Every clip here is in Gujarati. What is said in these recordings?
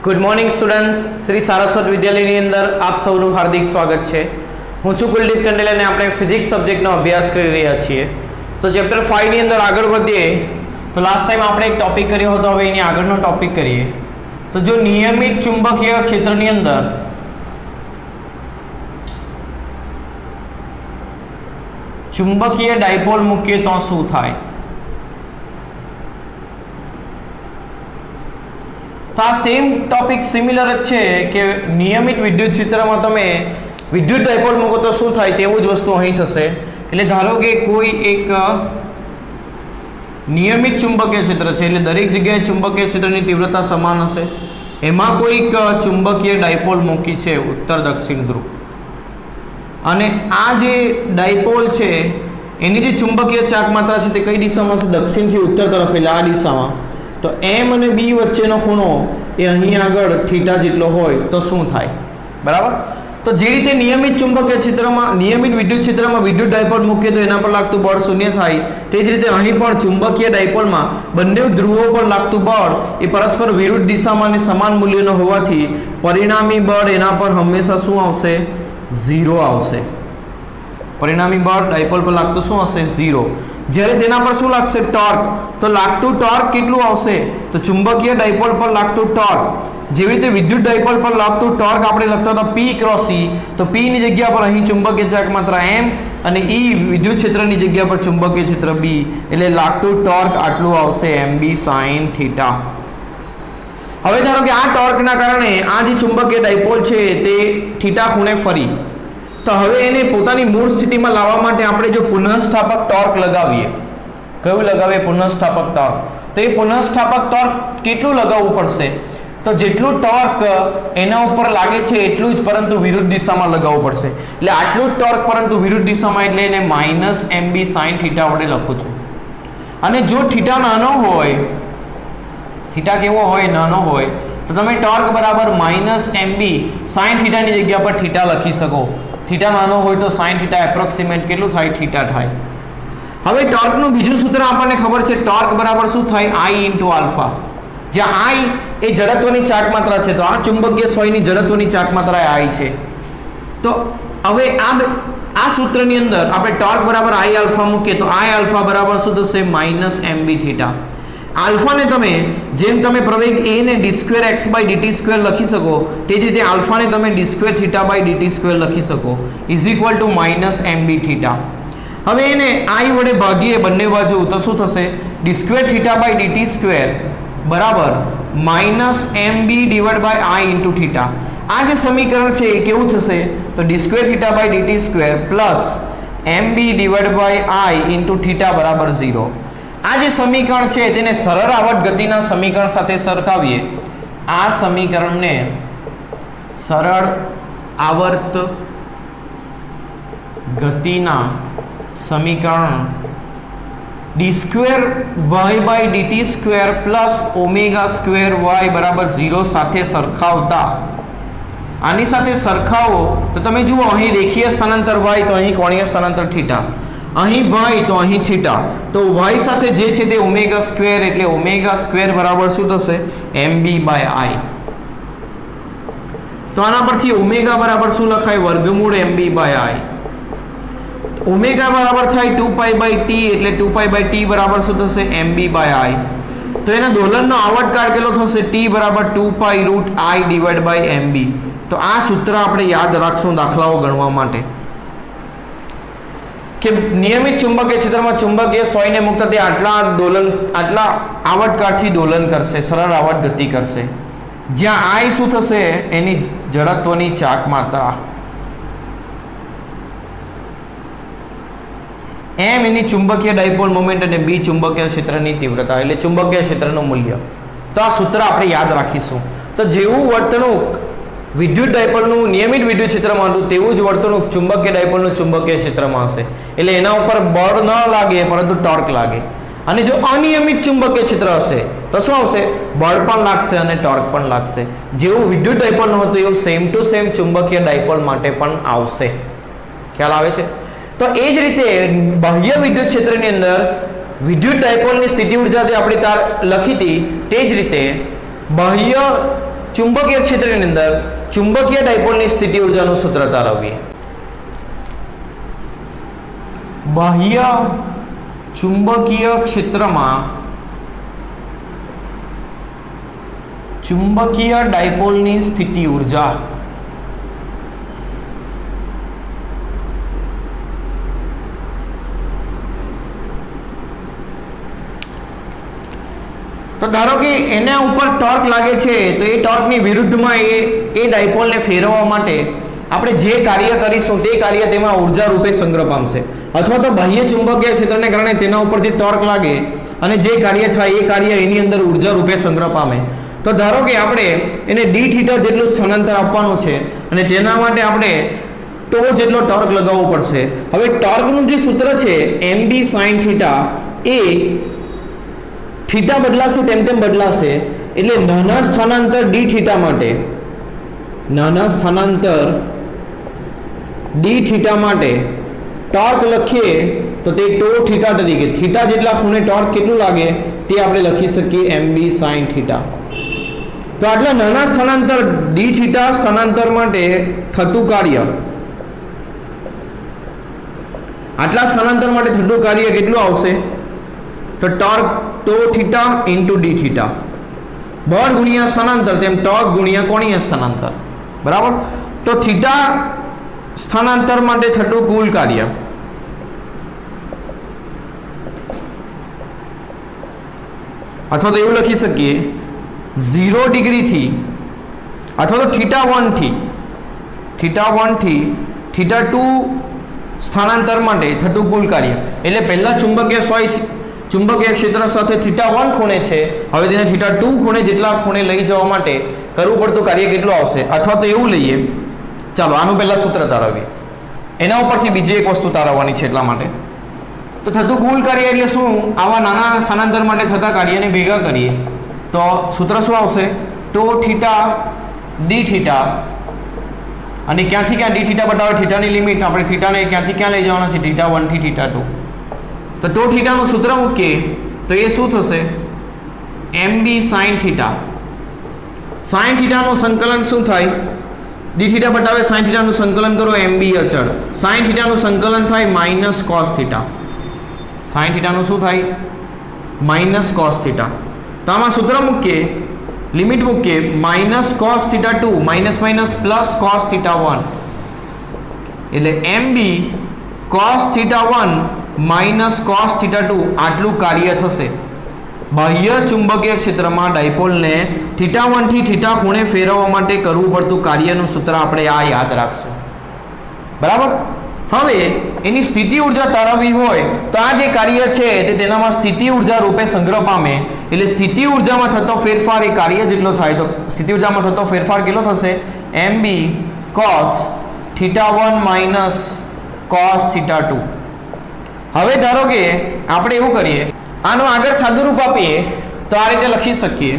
Good morning students, Shri Saraswat વિદ્યાલયની અંદર આપ સૌનું હાર્દિક સ્વાગત છે. હું છું કુલદીપ કંડેલ અને આપણે ફિઝિક્સ સબ્જેક્ટનો અભ્યાસ કરી રહ્યા છીએ. તો ચેપ્ટર 5 ની અંદર આગળ વધીએ તો લાસ્ટ ટાઈમ આપણે એક ટોપિક કર્યો હતો, હવે એની આગળનો ટોપિક કરીએ. તો જો નિયમિત ચુંબકીય ક્ષેત્રની અંદર ચુંબકીય ડાયપોલ મૂકીએ તો શું થાય? તો આ સેમ ટોપિક સિમિલર જ છે કે નિયમિત વિદ્યુત ક્ષેત્રમાં તમે વિદ્યુત ડાયપોલ મૂકો તો શું થાય તેવું જ વસ્તુ અહીં થશે. એટલે ધારો કે કોઈ એક નિયમિત ચુંબકીય ક્ષેત્ર છે, એટલે દરેક જગ્યાએ ચુંબકીય ક્ષેત્રની તીવ્રતા સમાન હશે. એમાં કોઈક ચુંબકીય ડાયપોલ મૂકી છે ઉત્તર દક્ષિણ ધ્રુવ, અને આ જે ડાયપોલ છે એની જે ચુંબકીય ચાક માત્રા છે તે કઈ દિશામાં છે? દક્ષિણથી ઉત્તર તરફ, એટલે આ દિશામાં. તો એમ અને બી વચ્ચેનો ખૂણો એ અહીં આગળ થીટા જેટલો હોય તો શું થાય? બરાબર. તો જે રીતે નિયમિત ચુંબકીય ક્ષેત્રમાં, નિયમિત વિદ્યુત ક્ષેત્રમાં વિદ્યુત ડાયપોલ મૂકીએ તો એના પર લાગતું બળ શૂન્ય થાય, તે જ રીતે અહીં પણ ચુંબકીય ડાયપોલમાં બંને ધ્રુવો પર લાગતું બળ એ પરસ્પર વિરુદ્ધ દિશામાં અને સમાન મૂલ્યનો હોવાથી પરિણામી બળ એના પર હંમેશા શું આવશે? 0 આવશે. પરિણામી બળ ડાયપોલ પર લાગતું શું હશે? 0. જ્યારે તેના પર શું લાગશે? ટોર્ક. તો લાગતું ટોર્ક કેટલું આવશે? તો ચુંબકીય ડાયપોલ પર લાગતું ટોર્ક, જેવી રીતે વિદ્યુત ડાયપોલ પર લાગતું ટોર્ક આપણે લખતા હતા P ક્રોસ E, તો P ની જગ્યા પર અહીં ચુંબકીય ચાક માત્રા M અને E વિદ્યુત ક્ષેત્રની જગ્યા પર ચુંબકીય ક્ષેત્ર B, એટલે લાગતું ટોર્ક આટલું આવશે MB sin થીટા. હવે ધારો કે આ ટોર્કના કારણે આ જે ચુંબકીય ડાયપોલ છે તે થીટા ખૂણે ફરી, તો હવે એને પોતાની મૂળ સ્થિતિમાં લાવવા માટે આપણે જો પુનઃસ્થાપક ટોર્ક લગાવીએ, કયું લગાવીએ? પુનઃસ્થાપક ટોર્ક. તો એ પુનઃસ્થાપક ટોર્ક કેટલું લગાવવું પડશે? તો જેટલું ટોર્ક એના ઉપર લાગે છે એટલું જ, પરંતુ વિરુદ્ધ દિશામાં લગાવવું પડશે. એટલે આટલું જ ટોર્ક પરંતુ વિરુદ્ધ દિશામાં, એટલે એને -MB sin થીટા વડે લખું છું. અને જો થીટા નાનો હોય, થીટા કેવો હોય? નાનો હોય, તો તમે ટોર્ક બરાબર -MB sin થીટાની જગ્યા પર થીટા લખી શકો. થીટા નાનો હોય તો sin થીટા એપ્રોક્સિમેટ કેટલું થાય? થીટા થાય. હવે ટોર્કનું બીજું સૂત્ર આપણને ખબર છે, ટોર્ક બરાબર શું થાય? I × alpha. જ્યાં I એ જડત્વની ચાક માત્રા છે, તો આ ચુંબકીય સોયની જડત્વની ચાક માત્રા I છે. તો હવે આ સૂત્રની અંદર આપણે ટોર્ક બરાબર I આલ્ફા મૂકીએ તો I આલ્ફા બરાબર શું થશે? -MB theta. આલ્ફાને તમે જેમ તમે પ્રવેગ a ને d2x/dt² લખી શકો, તે જ રીતે આલ્ફાને તમે d2θ/dt² લખી શકો, =-MB થીટા. હવે એને I વડે ભાગીએ બંને બાજુ તો શું થશે? d2θ/dt² બરાબર -MB/I × થીટા. આ જે સમીકરણ છે એ કેવું થશે? તો d2θ/dt² +MB/I × થીટા બરાબર 0. આ જે સમીકરણ છે તેને સરળ આવર્ત ગતિના સમીકરણ સાથે સરખાવીએ. આ સમીકરણને સરળ આવર્ત ગતિના સમીકરણ d2y/dt² +ω² બરાબર 0 સાથે સરખાવતા, આની સાથે સરખાવો તો તમે જુઓ, અહીં રેખીય સ્થાનાંતર y તો અહીં કોણીય સ્થાનાંતર થીટા, અહીં y તો અહીં થીટા, તો y સાથે જે છે તે ω², એટલે ω² બરાબર શું થશે? MB/I. તો આના પરથી ω બરાબર શું લખાય? √MB/I. ω બરાબર થાય 2π/T, એટલે 2π/T બરાબર શું થશે? MB/I. તો એના દોલનનો આવર્તકાળ કેટલો થશે? T બરાબર 2π√I/MB. તો આ સૂત્ર આપણે યાદ રાખશું દાખલાઓ ગણવા માટે કે નિયમિત ચુંબકીય ક્ષેત્રમાં ચુંબકીય સોયને મૂકતા તે આટલા આવર્તકાળથી દોલન કરશે, સરળ આવર્ત ગતિ કરશે. જ્યાં I શું થશે? એની જડત્વની ચાક માત્રા, M એની ચુંબકીય ડાયપોલ મોમેન્ટ અને B ચુંબકીય ક્ષેત્રની તીવ્રતા, એટલે ચુંબકીય ક્ષેત્રનું મૂલ્ય. તો આ સૂત્ર આપણે યાદ રાખીશું. તો જેવું વર્તણૂક વિદ્યુત ડાયપોલનું નિયમિત વિદ્યુત ક્ષેત્રમાં હતું તેવું જ વર્તણૂક ચુંબકીય ડાયપોલનું ચુંબકીય ક્ષેત્રમાં હશે. એટલે એના ઉપર બળ ન લાગે પરંતુ ટોર્ક લાગે. અને જો અનિયમિત ચુંબકીય ક્ષેત્ર હશે તો શું આવશે? બળ પણ લાગશે અને ટોર્ક પણ લાગશે. જેવું વિદ્યુત ડાયપોલનું હતું એવું સેમ ટુ સેમ ચુંબકીય ડાયપોલ માટે પણ આવશે. ખ્યાલ આવે છે? તો એ જ રીતે બાહ્ય વિદ્યુત ક્ષેત્રની અંદર વિદ્યુત ડાયપોલની સ્થિતિ ઊર્જા જે આપણે તાર લખી હતી તે જ રીતે બાહ્ય ચુંબકીય ક્ષેત્રની અંદર ચુંબકીય ડાયપોલની સ્થિતિ ઊર્જાનું સૂત્ર તારવીએ. બાહ્ય ચુંબકીય ક્ષેત્રમાં ચુંબકીય ડાયપોલની સ્થિતિ ઊર્જા તો ધારો કે એના ઉપર ટોર્ક લાગે છે તો એ ટોર્કની વિરુદ્ધમાં એ ડાયપોલને ફેરવવા માટે આપણે જે કાર્ય કરીશું તે કાર્ય તેમાં ઉર્જા રૂપે સંગ્રહ પામશે. અથવા તો બાહ્ય ચુંબકીય ક્ષેત્રને કારણે તેના ઉપર જે ટોર્ક લાગે અને જે કાર્ય થાય એ કાર્ય એની અંદર ઉર્જા રૂપે સંગ્રહ પામે. તો ધારો કે આપણે એને ડી થીટા જેટલું સ્થાનાંતર આપવાનું છે અને તેના માટે આપણે ટો જેટલો ટોર્ક લગાવવો પડશે. હવે ટોર્કનું જે સૂત્ર છે mb sin થીટા એ થીટા બદલાશે તેમ તેમ બદલાશે એટલે નાના સ્થાનાંતર ડી થીટા માટે ટોર્ક લખીએ તો તે ટો થીટા તરીકે થીટા જેટલા ખૂણે ટોર્ક કેટલું લાગે તે આપણે લખી શકીએ mb sin થીટા. તો આટલા નાના સ્થાનાંતર ડી થીટા સ્થાનાંતર માટે થતું કાર્ય કેટલું આવશે તો ટોર્ક ટો થીટા ઇન્ટુ ડી થીટા બળ ગુણ્યા સ્થાનાંતર તેમ ટોર્ક ગુણ્યા કોણીય સ્થાનાંતર બરાબર. તો થીટા સ્થાનાંતર માટે થતું કુલ કાર્ય અથવા તો એવું લખી શકીએ 0 ડિગ્રીથી અથવા તો થીટા 1 થી થીટા 2 સ્થાનાંતર માટે થતું કુલ કાર્ય એટલે પહેલા ચુંબકીય ક્ષેત્ર સાથે થીટા 1 ખૂણે છે, હવે તેને થીટા 2 ખૂણે જેટલા ખૂણે લઈ જવા માટે કરવું પડતું કાર્ય કેટલું આવશે. અથવા તો એવું લઈએ, ચાલો આનું પહેલા સૂત્ર તારવીએ, એના ઉપરથી બીજી એક વસ્તુ તારવવાની છે. એટલા માટે તો થતું કુલ કાર્ય એટલે શું, આવા નાના સ્થાનાંતર માટે થતા કાર્યને ભેગા કરીએ તો સૂત્ર શું આવશે ટો થીટા ડી થીટા અને ક્યાંથી ક્યાં ડી થીટા બતાવે થીટાની લિમિટ આપણે થીટાને ક્યાંથી ક્યાં લઈ જવાના છે થીટા 1 થી થીટા 2. તો ટો થીટાનું સૂત્ર મૂકીએ તો એ શું થશે mb sin થીટા. sin થીટાનું સંકલન શું થાય ડી થીટા બતાવે sin થીટાનું સંકલન કરો mb અચળ sin થીટાનું સંકલન થાય માઇનસ cos થીટા. sin થીટાનું શું થાય માઇનસ cos થીટા. તો આમાં સૂત્ર મૂકીએ લિમિટ મૂકીએ minus cos theta 2 minus minus plus cos theta 1 એટલે mb cos theta 1 minus cos theta 2 આટલું કાર્ય થશે. બાહ્ય ચુંબકીય ક્ષેત્રમાં ડાયપોલને થીટા 1 થી થીટા ખૂણે ફેરવવા માટે કરવું પડતું કાર્યનું સૂત્ર આપણે આ યાદ રાખશું. બરાબર. હવે એની સ્થિતિ ઉર્જા તારવવી હોય તો આ જે કાર્ય છે તે તેનામાં સ્થિતિ ઉર્જા રૂપે સંગ્રહ પામે એટલે સ્થિતિ ઉર્જામાં થતો ફેરફાર એ કાર્ય જેટલો થાય તો સ્થિતિ ઉર્જામાં થતો ફેરફાર કેટલો થશે mb cos theta 1 minus cos theta 2. હવે ધારો કે આપણે એવું કરીએ આનું આગળ સાદું રૂપ આપીએ તો આ રીતે લખી શકીએ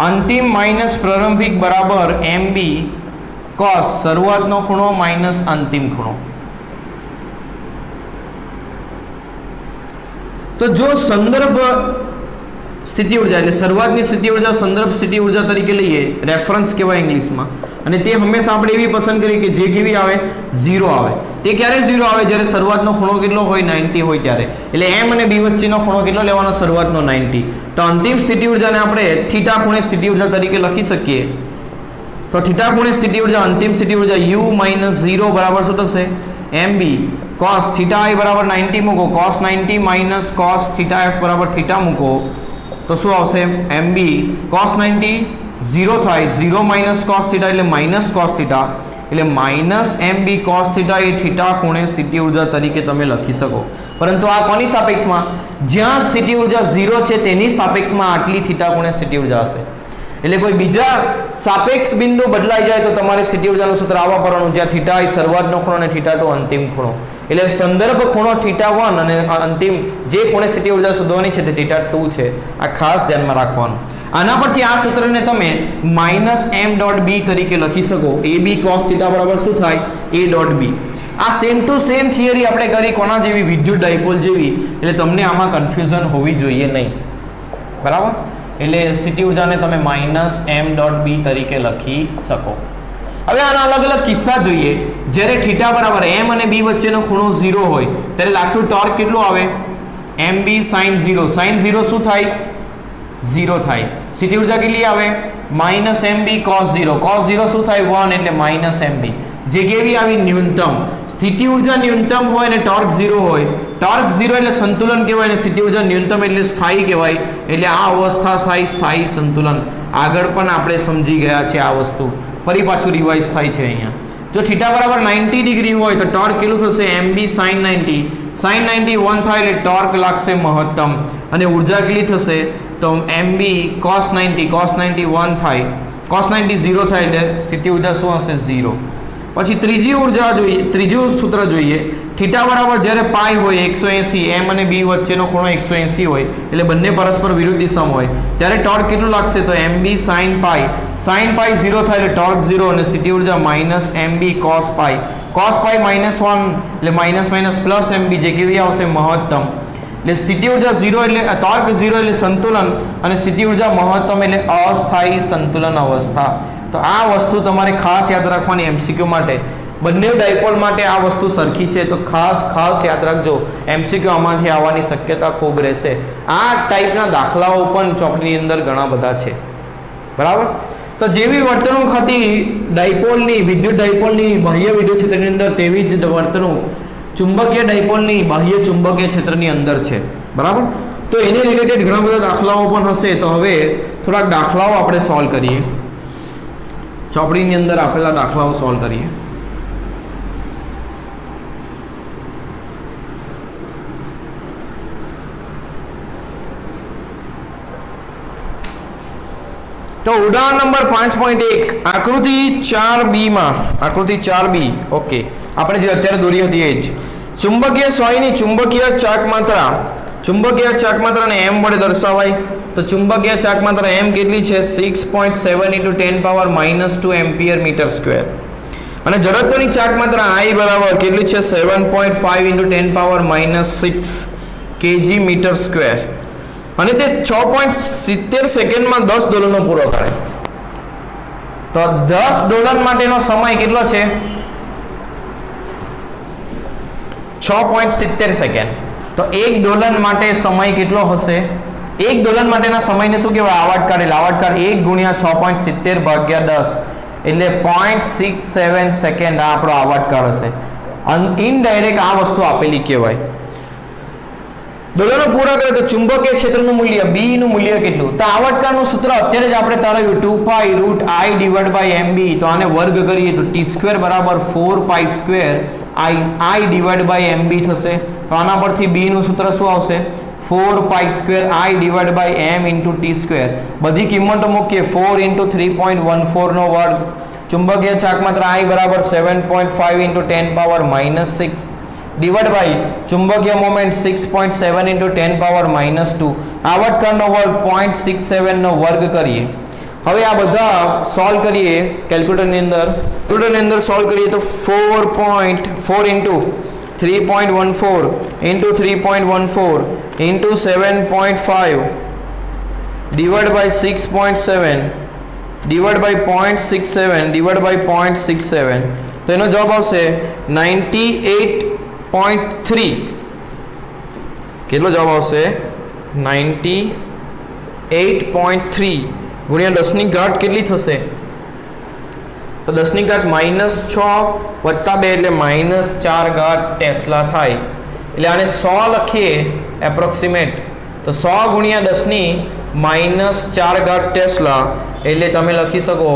અંતિમ માઇનસ પ્રારંભિક બરાબર mb cos શરૂઆતનો ખૂણો માઇનસ અંતિમ ખૂણો. તો જો સંદર્ભ સ્થિતિ ઉર્જા એટલે શરૂઆતની સ્થિતિ ઉર્જા સંદર્ભ સ્થિતિ ઉર્જા તરીકે લઈએ રેફરન્સ કહેવાય ઇંગ્લિશમાં અને તે હંમેશા આપણે એવી પસંદ કરીએ કે જે કેવી આવે 0 આવે. તે ક્યારે 0 આવે જ્યારે શરૂઆતનો ખૂણો કેટલો હોય 90 હોય ત્યારે. એટલે m અને b વચ્ચેનો ખૂણો કેટલો લેવાનો શરૂઆતનો 90. તો અંતિમ સ્થિતિ ઉર્જાને આપણે થીટા ખૂણે સ્થિતિ ઉર્જા તરીકે લખી શકીએ. તો થીટા ખૂણે સ્થિતિ ઉર્જા અંતિમ સ્થિતિ ઉર્જા u - 0 બરાબર શું થશે mb cos થીટા i બરાબર 90 મૂકો cos 90 minus cos theta f બરાબર થીટા મૂકો તો શું આવશે mb cos 90 0 થાય 0 માઇનસ cos થીટા એટલે માઇનસ cos થીટા એટલે માઇનસ mb cos થીટા એ થીટા ખૂણે સ્થિતિ ઉર્જા તરીકે તમે લખી શકો. પરંતુ આ કોની સાપેક્ષમાં જ્યાં સ્થિતિ ઉર્જા 0 છે તેની સાપેક્ષમાં આટલી થીટા ખૂણે સ્થિતિ ઉર્જા હશે. એટલે કોઈ બીજા સાપેક્ષ બિંદુ બદલાઈ જાય તો તમારે સ્થિતિ ઉર્જાનું સૂત્ર આવવા પડવાનું જ્યાં થીટા i શરૂઆતનો ખૂણો અને થીટા 2 અંતિમ ખૂણો. એટલે સંદર્ભ ખૂણો થીટા 1 અને અંતિમ જે ખૂણે સ્થિતિ ઉર્જા શોધવાની છે તે થીટા 2 છે. આ ખાસ ધ્યાનમાં રાખવાનું. આના પરથી આ સૂત્રને તમે -m.b તરીકે લખી શકો. ab cos થીટા બરાબર શું થાય a.b. આ સેમ ટુ સેમ થિયરી આપણે કરી કોના જેવી, વિદ્યુત ડાયપોલ જેવી, એટલે તમને આમાં કન્ફ્યુઝન હોવી જોઈએ નહીં, બરાબર. એટલે સ્થિતિ ઉર્જાને તમે -m.b તરીકે લખી શકો. હવે આના અલગ અલગ કિસ્સા જોઈએ. જ્યારે થીટા બરાબર m અને b વચ્ચેનો ખૂણો 0 હોય ત્યારે લાગતું ટોર્ક કેટલું આવે, mb sin 0. sin 0 શું થાય, 0 થાય. સ્થિતિ ઉર્જા કેટલી આવે, -mb cos 0. cos 0 શું થાય, 1, એટલે -mb. જે કેવી આવી, ન્યૂનતમ. સ્થિતિ ઉર્જા ન્યૂનતમ હોય અને ટોર્ક 0 હોય. ટોર્ક 0 એટલે સંતુલન કહેવાય અને સ્થિતિ ઉર્જા ન્યૂનતમ એટલે સ્થાયી કહેવાય. એટલે આ અવસ્થા થાય સ્થાયી સંતુલન. આગળ પણ આપણે સમજી ગયા છે આ વસ્તુ, ફરી પાછું રિવાઇઝ થાય છે અહીંયા. જો થીટા બરાબર 90 ડિગ્રી હોય તો ટોર્ક કેટલું થશે, mb sin 90. sin 90 1 થાય એટલે ટોર્ક લાગશે મહત્તમ. અને ઉર્જા કેટલી થશે, તો mb cos 90. cos 90 1 થાય, cos 90 0 થાય એટલે સ્થિતિ ઉર્જા શું હશે, 0. પછી ત્રીજી ઉર્જા જોઈએ, ત્રીજું સૂત્ર જોઈએ. થીટા બરાબર જ્યારે પાઈ હોય 180, m અને b વચ્ચેનો ખૂણો 180 હોય એટલે બંને પરસ્પર વિરુદ્ધ દિશામાં હોય ત્યારે ટોર્ક કેટલું લાગશે, તો mb sin પાઈ. sin પાઈ 0 થાય એટલે ટોર્ક 0 અને સ્થિતિ ઉર્જા -mb cos પાઈ. cos પાઈ -1 એટલે પ્લસ mb, જે કેવી આવશે, મહત્તમ. એટલે સ્થિતિ ઉર્જા 0 એટલે ટોર્ક 0 એટલે સંતુલન અને સ્થિતિ ઉર્જા મહત્તમ એટલે અસ્થાયી સંતુલન અવસ્થા. તો આ વસ્તુ તમારે ખાસ યાદ રાખવાની MCQ માટે. બંને ડાયપોલ માટે આ વસ્તુ સરખી છે, તો ખાસ યાદ રાખજો. MCQ આમાંથી આવવાની શક્યતા ખૂબ રહેશે. આ ટાઈપના દાખલાઓ પણ ચોપડીની અંદર ઘણા બધા છે, બરાબર. તો જેવી વર્તણૂક હતી ડાયપોલની, વિદ્યુત ડાયપોલની બાહ્ય વિદ્યુત ક્ષેત્રની અંદર, તેવી જ વર્તણૂક ચુંબકીય ડાયપોલની બાહ્ય ચુંબકીય ક્ષેત્રની અંદર છે, બરાબર. તો એને રિલેટેડ ઘણા બધા દાખલાઓ પણ હશે. તો હવે થોડાક દાખલાઓ આપણે સોલ્વ કરીએ. ચોપડીની અંદર આપેલા દાખલાઓ સોલ્વ કરીએ. તો ઉદાહરણ નંબર 5.1 આકૃતિ 4b માં, આકૃતિ 4b, ઓકે, આપણે જે અત્યારે દોરી હતી એ જ. ચુંબકીય સોયની ચુંબકીય ચાક માત્રાને m વડે દર્શાવાય. તો ચુંબકીય ચાક માત્રા m કેટલી છે, 6.7 × 10⁻² એમ્પિયર મીટર સ્ક્વેર. અને જડત્વની ચાક માત્રા I બરાબર કેટલી છે, 7.5 × 10⁻6 kg મીટર સ્ક્વેર. અને તે 6.70 સેકન્ડમાં 10 દોલનો પૂરો કરે. તો 10 દોલન માટેનો સમય કેટલો છે, 6.70 સેકન્ડ. તો 1 દોલન માટે સમય કેટલો હશે, 1 દોલન માટેના સમયને શું કહેવાય, આવર્તકાળ. એટલે આવર્તકાળ 1 × 6.70 / 10 એટલે 0.67 સેકન્ડ આ આપણો આવર્તકાળ હશે. ઇનડાયરેક્ટ આ વસ્તુ આપેલી કહેવાય. દોલનો પૂરા કરે તો ચુંબકીય ક્ષેત્રનું મૂલ્ય B નું મૂલ્ય કેટલું, તો આવર્તકાળનું સૂત્ર અત્યારે જ આપણે તારવ્યું, 2π√I/mb. તો આને વર્ગ કરીએ તો t² બરાબર 4π² I/mb થશે. તો આના પરથી B નું સૂત્ર શું આવશે, 4π²I/m × t². બધી કિંમતો મૂકીએ, 4 × 3.14 નો વર્ગ. ચુંબકીય ચાક માત્રા I બરાબર 7.5 × 10⁻6 ડિવાઇડ બાય ચુંબકીય મોમેન્ટ 6.7 × 10⁻². આવર્તકાળનો વર્ગ 0.67 નો વર્ગ કરીએ. હવે આ બધા સોલ્વ કરીએ કેલ્ક્યુલેટરની અંદર સોલ્વ કરીએ તો 4 × 3.14 × 3.14 × 7.5 divide by 6.7 divide by 0.67 divide by 0.67. તો એનો જવાબ આવશે 98.3. કેટલો જવાબ આવશે, 98.3 ગુણ્યા 10 ની ઘાત કેટલી થશે, તો 10 ની ઘાત -6 + 2 એટલે -4 ટેસ્લા થાય. એટલે આને 100 લખીએ એપ્રોક્સિમેટ, તો 100 ગુણ્યા 10 ની -4 ટેસ્લા એટલે તમે લખી શકો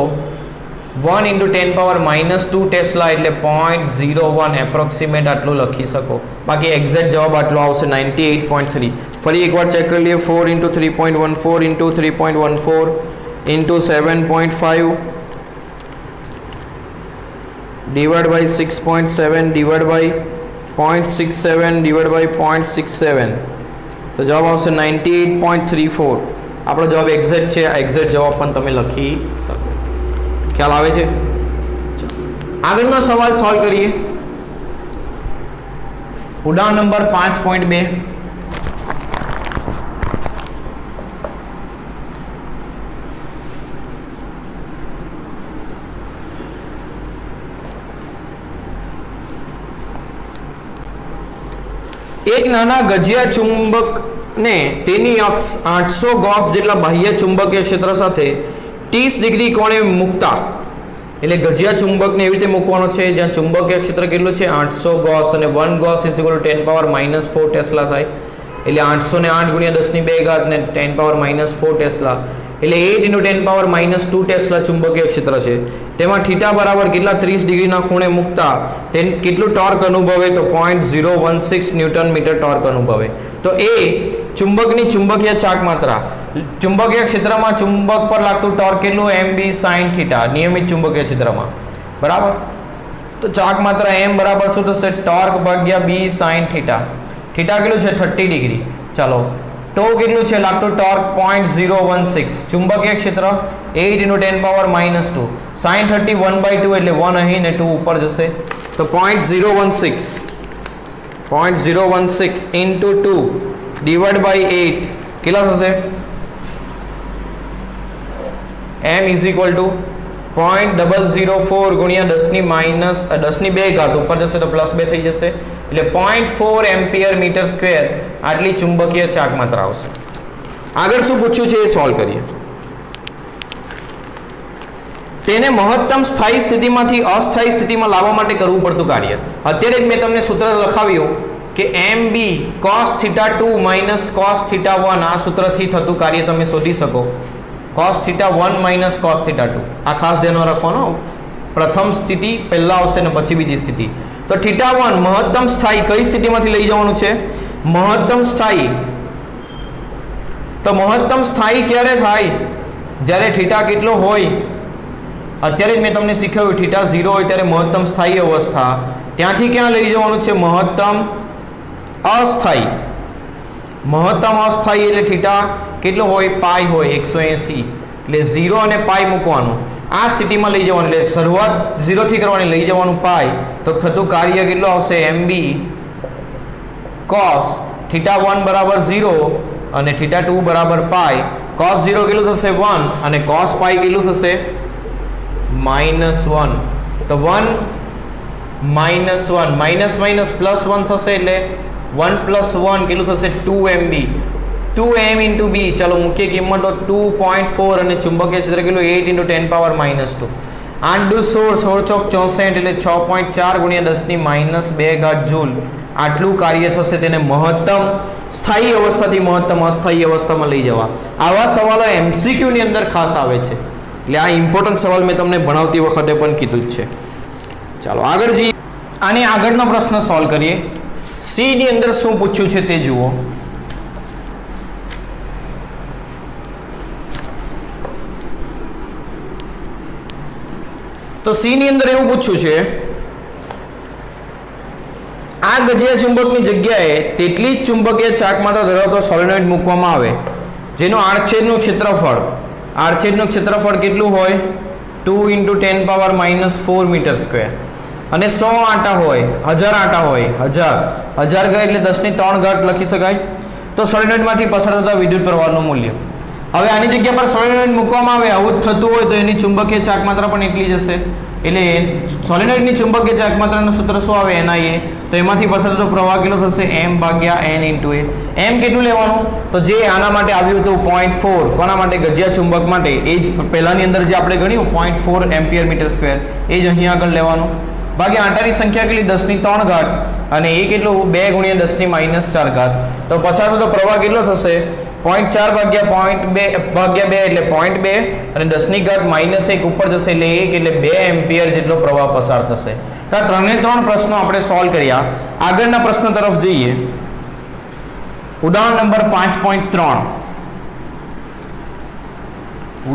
1 × 10⁻² ટેસ્લા એટલે 0.01 એપ્રોક્સિમેટ આટલું લખી શકો. બાકી એક્ઝેક્ટ જવાબ આટલો આવશે 98.3. ફરી એકવાર ચેક કરી લઈએ, 4 × 3.14 × 3.14 × 7.5 divide by 6.7 divide by 0.67 divide by 0.67. તો જવાબ આવશે 98.34. આપણો જવાબ એક્ઝેક્ટ છે. આ એક્ઝેક્ટ જવાબ પણ તમે લખી શકો. ખ્યાલ આવે છે. આગળનો સવાલ સોલ્વ કરીએ. ઉદાહરણ નંબર 5.2 એક નાના ગજિયા ચુંબકને તેની અક્ષ 800 ગોસ જેટલા બાહ્ય ચુંબકીય ક્ષેત્ર સાથે 30 ડિગ્રી કોણે મૂકતા, એટલે ગજિયા ચુંબકને એવી રીતે મૂકવાનો છે જ્યાં ચુંબકીય ક્ષેત્ર કેટલું છે 800 ગોસ અને 1 ગોસ = 10⁻⁻4 ટેસ્લા થાય, એટલે 808 × 10⁻2 ઘાત ને 10⁻⁻4 ટેસ્લા, એટલે 8 × 10⁻2 ટેસ્લા ચુંબકીય ક્ષેત્ર છે. તેમાં થીટા બરાબર કેટલા 30 ડિગ્રીના ખૂણે મૂકતા તે કેટલું ટોર્ક અનુભવે, તો 0.016 ન્યૂટન મીટર ટોર્ક અનુભવે. તો એ ચુંબકની ચુંબકીય ચાક માત્રા, ચુંબકીય ક્ષેત્રમાં ચુંબક પર લાગતું ટોર્ક કેટલું mb sin θ નિયમિત ચુંબકીય ક્ષેત્રમાં, બરાબર. તો ચાક માત્રા m બરાબર શું થશે, ટોર્ક ભાગ્યા b sin θ. થીટા કેટલું છે 30 ડિગ્રી. ચાલો ટો કેટલું છે લાગતું ટોર્ક 0.016, ચુંબકીય ક્ષેત્ર 8 × 10⁻2, sin 30 1/2 એટલે 1 અહીં ને 2 ઉપર જશે, તો 0.016 into 2 divided by 8 કેટલા થશે, m = 0.004 × 10⁻2 ઘાત ઉપર જશે તો +2 થઈ જશે, એટલે 0.4 એમ્પિયર મીટર સ્ક્વેર આટલી ચુંબકીય ચાક માત્રા આવશે. આગળ શું પૂછ્યું છે એ સોલ્વ કરીએ. તેને મહત્તમ સ્થાયી સ્થિતિમાંથી અસ્થાયી સ્થિતિમાં લાવવા માટે કરવું પડતું કાર્ય. અત્યારે જ મેં તમને સૂત્ર લખાવ્યું કે mb cos θ2 - cos θ1 આ સૂત્રથી થતું કાર્ય તમે શોધી શકો. cos θ1 - cos θ2 આ ખાસ ધ્યાનમાં રાખવાનો. પ્રથમ સ્થિતિ પહેલા આવશે ને પછી બીજી સ્થિતિ. તો θ1 મહત્તમ સ્થાયી કઈ સ્થિતિમાંથી લઈ જવાનું છે, મહત્તમ સ્થાયી. તો મહત્તમ સ્થાયી ક્યારે થાય, જ્યારે θ કેટલો હોય, અત્યારે જ મેં તમને શીખવ્યું θ 0 હોય ત્યારે મહત્તમ સ્થાયી અવસ્થા, ત્યાંથી ક્યાં લઈ જવાનું છે મહત્તમ અસ્થાયી. મહત્તમ અસ્થાયી એટલે θ કેટલો હોય, પાઈ હોય 180, એટલે 0 અને પાઈ મૂકવાનું, આ સ્થિતિમાં લઈ જવાનું, એટલે શરૂઆત 0 થી કરવાની, લઈ જવાનું પાઈ, તો થતું કાર્ય કેટલું આવશે mb cos θ1 બરાબર 0 અને θ2 બરાબર પાઈ. cos 0 કેટલું થશે 1 અને cos પાઈ કેટલું થશે -1, તો 1 -1 +1 થશે એટલે 1 + 1 કેટલું થશે 2mb, 2m × b. ચાલો મુખ્ય કિંમતો 2.4 અને ચુંબકીય ક્ષેત્ર કેટલું 8 × 10⁻2, 8 × 16 16 ચોક 64 એટલે 6.4 × 10⁻2 ઘાત જૂલ આટલું કાર્ય થશે. તેને મહત્તમ સ્થાયી અવસ્થાથી મહત્તમ અસ્થાયી અવસ્થામાં લઈ જવા. આવા સવાલો MCQ ની અંદર ખાસ આવે છે, એટલે આ ઇમ્પોર્ટન્ટ સવાલ મેં તમને ભણાવતી વખતે પણ કીધું જ છે. ચાલો આગળ જઈએ, આની આગળનો પ્રશ્ન સોલ્વ કરીએ. સી ની અંદર શું પૂછ્યું છે તે જુઓ. તો સી ની અંદર એવું પૂછ્યું છે, આ ગજિયા ચુંબકની જગ્યાએ તેટલી જ ચુંબકીય ચાક માત્રા ધરાવતો સોલેનોઇડ મૂકવામાં આવે જેનું આડછેદનું ક્ષેત્રફળ કેટલું હોય 2 × 10⁻⁻4 મીટર સ્ક્વેર અને 100 આંટા હોય, 1000 આંટા હોય, 1000 ગયો એટલે 10⁻3 ઘાત લખી શકાય. તો સોલેનોઇડમાંથી પસાર થતા વિદ્યુત પ્રવાહનું મૂલ્ય. હવે આની જગ્યા પર સોલેનોઇડ મૂકવામાં આવે, આવું થતું હોય તો એની ચુંબકીય ચાક માત્રા પણ એટલી જ હશે. એટલે સોલેનોઇડની ચુંબકીય ચાક માત્રાનું સૂત્ર શું આવે NIA, તો એમાંથી પસાર થતો પ્રવાહ કેટલો થશે m/n × a. m કેટલું લેવાનું, તો જે આના માટે આવ્યું હતું 0.4, કોના માટે ગજિયા ચુંબક માટે, એ જ પહેલાની અંદર જે આપણે ગણ્યું 0.4 એમ્પિયર મીટર સ્ક્વેર, એ જ અહીંયા આગળ લેવાનું. બાકી આંટાની સંખ્યા કેટલી 10⁻3 ઘાત અને એ કેટલું 2 × 10⁻4 ઘાત. તો પસાર થતો પ્રવાહ કેટલો થશે 0.4/2 એટલે 0.2 અને 10⁻1 ઉપર જશે એટલે 1 એટલે 2 એમ્પિયર જેટલો પ્રવાહ પસાર થશે. તો આ 3 પ્રશ્નો આપણે સોલ્વ કર્યા. આગળના પ્રશ્ન તરફ જઈએ. ઉદાહરણ નંબર 5.3.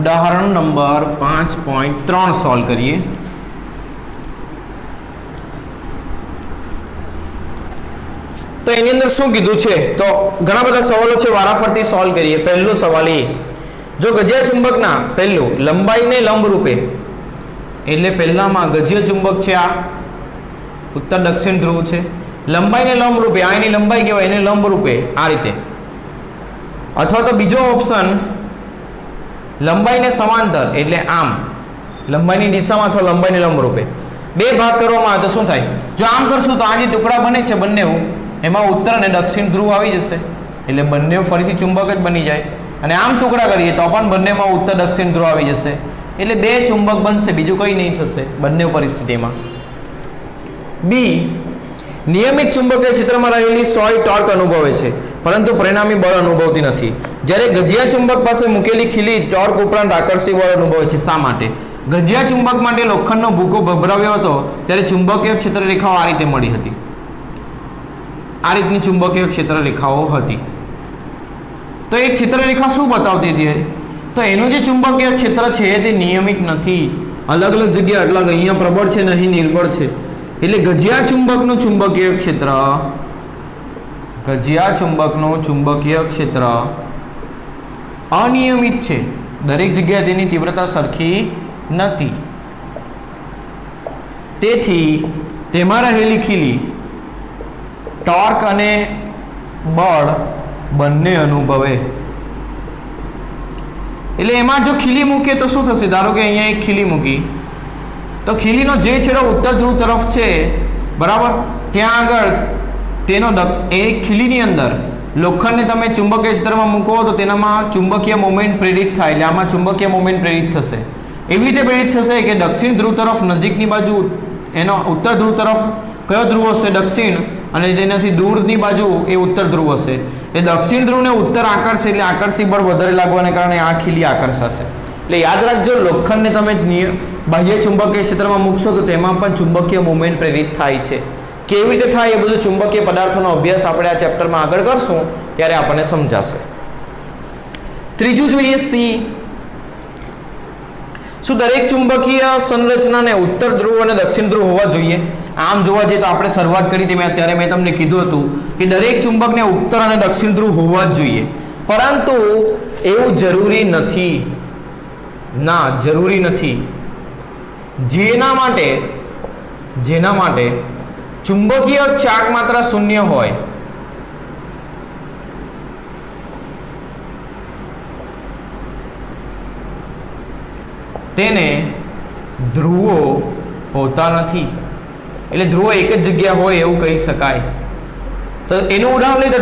ઉદાહરણ નંબર 5.3 સોલ્વ કરીએ. તો એની અંદર શું કીધું છે, તો ઘણા બધા સવાલો છે, વારાફરતી સોલ્વ કરીએ. પહેલો સવાલ એ, જો ગજિયા ચુંબકના પહેલું લંબાઈને લંબ રૂપે, એટલે પહેલામાં ગજિયા ચુંબક છે, આ ઉત્તર દક્ષિણ ધ્રુવ છે, લંબાઈને લંબ રૂપે, આ એની લંબાઈ કહેવાય, એને લંબ રૂપે આ રીતે. અથવા તો બીજો ઓપ્શન લંબાઈને સમાંતર એટલે આમ, લંબાઈની દિશામાં અથવા લંબાઈને લંબ રૂપે બે ભાગ કરવામાં આવે તો શું થાય? જો આમ કરશું તો આ જે ટુકડા બને છે બંને, એમાં ઉત્તર અને દક્ષિણ ધ્રુવ આવી જશે એટલે બંને ફરીથી ચુંબક જ બની જાય. અને આમ ટુકડા કરીએ તો પણ બંનેમાં ઉત્તર દક્ષિણ ધ્રુવ આવી જશે એટલે બે ચુંબક બનશે, બીજું કંઈ નહીં થશે બંને પરિસ્થિતિમાં. બી, નિયમિત ચુંબકીય ક્ષેત્રમાં રહેલી સોય ટોર્ક અનુભવે છે પરંતુ પરિણામી બળ અનુભવતી નથી. જ્યારે ગજિયા ચુંબક પાસે મૂકેલી ખીલી ટોર્ક ઉપરાંત આકર્ષી બળ અનુભવે છે. શા માટે? ગજિયા ચુંબક માટે લોખંડનો ભૂકો ભભરાવ્યો હતો ત્યારે ચુંબકીય ક્ષેત્ર રેખાઓ આ રીતે મળી હતી, આ રીતની ચુંબકીય ક્ષેત્ર રેખાઓ હતી. તો એ ક્ષેત્ર રેખા શું બતાવતી હતી? તો એનું જે ચુંબકીય ક્ષેત્ર છે તે નિયમિત નથી, અલગ અલગ જગ્યા, અલગ અહીંયા પ્રબળ છે ને અહીં નિર્બળ છે. એટલે ગજિયા ચુંબકનું ચુંબકીય ક્ષેત્ર, ગજિયા ચુંબકનું ચુંબકીય ક્ષેત્ર અનિયમિત છે, દરેક જગ્યાએ તેની તીવ્રતા સરખી નથી. તેથી તેમાં રહેલી ખીલી ટોર્ક અને બળ બંને અનુભવે. એટલે એમાં જો ખીલી મૂકીએ તો શું થશે? ધારો કે અહીંયા એક ખીલી મૂકી તો ખીલીનો જે છેડો ઉત્તર ધ્રુવ તરફ છે, બરાબર, ત્યાં આગળ તેનો એ ખીલીની અંદર લોખંડને તમે ચુંબકીય ક્ષેત્રમાં મૂકો તો તેનામાં ચુંબકીય મોમેન્ટ પ્રેરિત થાય, એટલે આમાં ચુંબકીય મોમેન્ટ પ્રેરિત થશે. એવી રીતે પ્રેરિત થશે કે દક્ષિણ ધ્રુવ તરફ નજીકની બાજુ એનો ઉત્તર ધ્રુવ તરફ કયો ધ્રુવ હશે? દક્ષિણ. અને તેનાથી દૂરની બાજુ એ ઉત્તર ધ્રુવ હશે. એ દક્ષિણ ધ્રુવને ઉત્તર આકર્ષે એટલે આકર્ષી બળ વધારે લાગવાને કારણે આ ખીલી આકર્ષાશે. એટલે યાદ રાખજો, લોખંડને તમે બાહ્ય ચુંબકીય ક્ષેત્રમાં મૂકશો તો તેમાં પણ ચુંબકીય મુવમેન્ટ પ્રેરિત થાય છે. કેવી રીતે થાય એ બધું ચુંબકીય પદાર્થોનો અભ્યાસ આપણે આ ચેપ્ટરમાં આગળ કરશું ત્યારે આપણને સમજાશે. ત્રીજું જોઈએ સી. શું દરેક ચુંબકીય સંરચનાને ઉત્તર ધ્રુવ અને દક્ષિણ ધ્રુવ હોવા જોઈએ? આમ જોવા જઈએ તો આપણે શરૂઆત કરી હતી ત્યારે મેં તમને કીધું હતું કે દરેક ચુંબકને ઉત્તર અને દક્ષિણ ધ્રુવ હોવા જ જોઈએ, પરંતુ એવું જરૂરી નથી. ના, જરૂરી નથી. જેના માટે ચુંબકીય ચાક માત્રા શૂન્ય હોય, તેને ધ્રુવો હોતા નથી. એટલે ધ્રુવો એક જ જગ્યા હોય એવું કહી શકાય. તો એનું ઉદાહરણ લઈએ તો